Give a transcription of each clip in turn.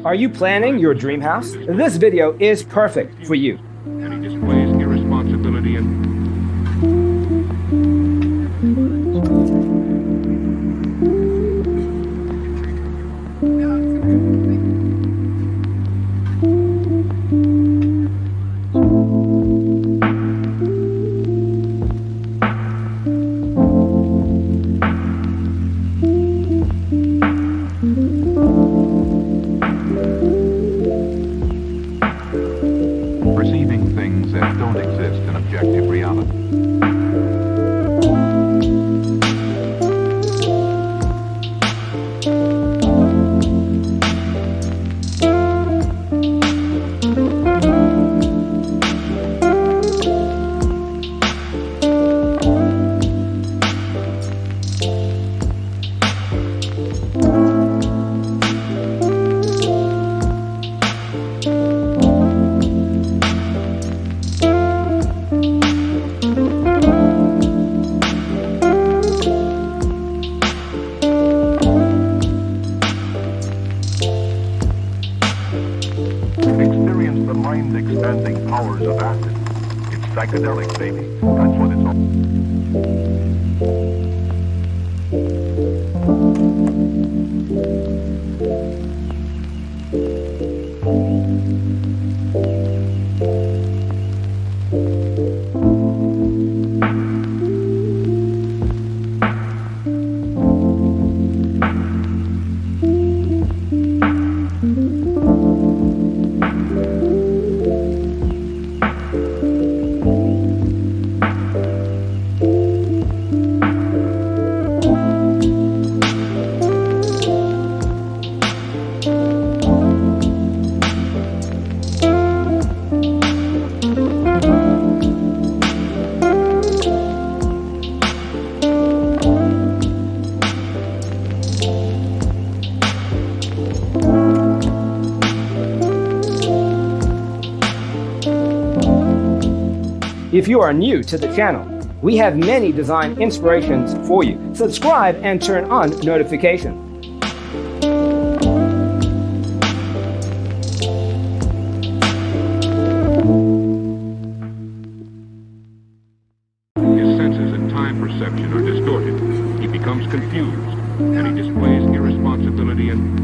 Are you planning your dream house? This video is perfect for you. And he displays irresponsibility and perceiving things that don't exist in objective reality. Experience the mind-expanding powers of acid. It's psychedelic, baby. That's what it's all. If you are new to the channel, we have many design inspirations for you. Subscribe and turn on notifications. His senses and time perception are distorted. He becomes confused, and he displays irresponsibility and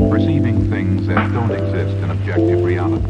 perceiving things that don't exist in objective reality.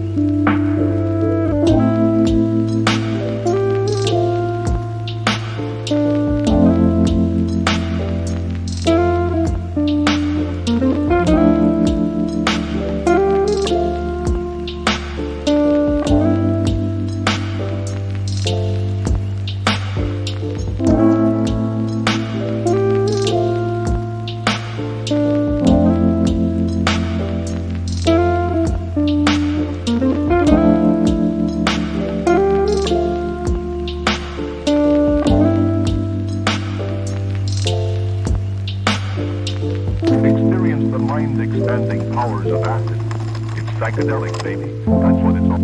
Experience the mind-expanding powers of acid. It's psychedelic, baby. That's what it's all.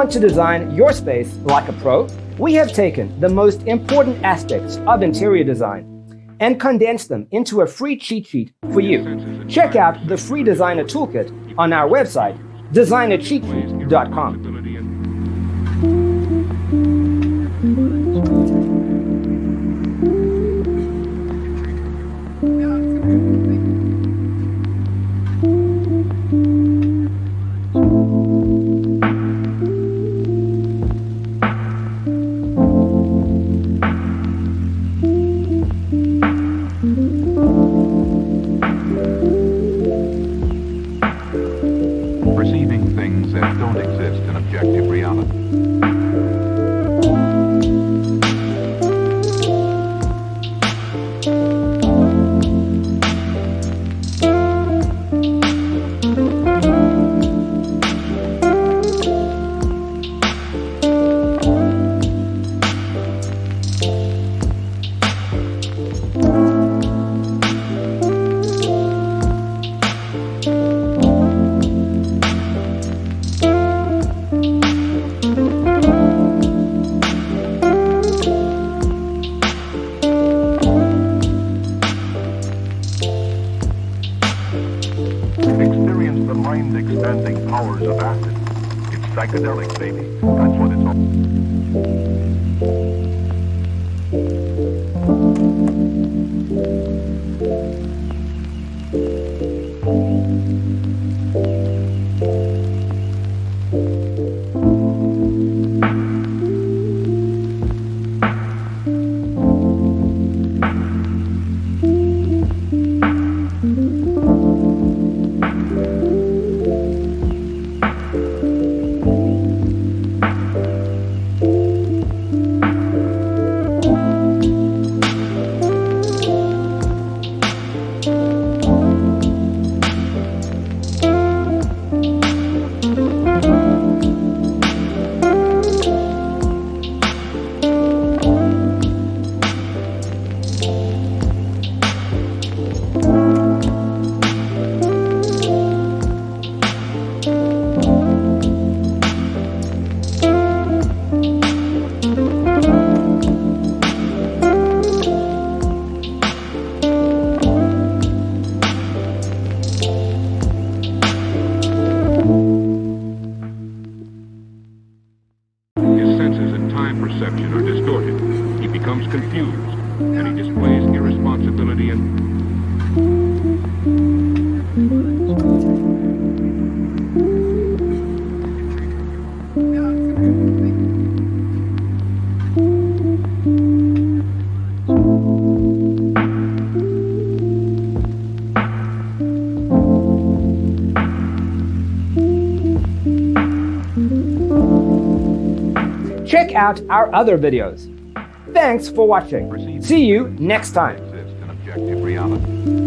Want to design your space like a pro? We have taken the most important aspects of interior design and condensed them into a free cheat sheet for you. Check out the free designer toolkit on our website, designercheatsheet.com. Perceiving things that don't exist in objective reality. Experience the mind-expanding powers of acid. It's psychedelic, baby. That's what it's all. His senses and time perception are distorted. He becomes confused, and he displays irresponsibility and... Check out our other videos. Thanks for watching. See you next time. Exist in objective reality.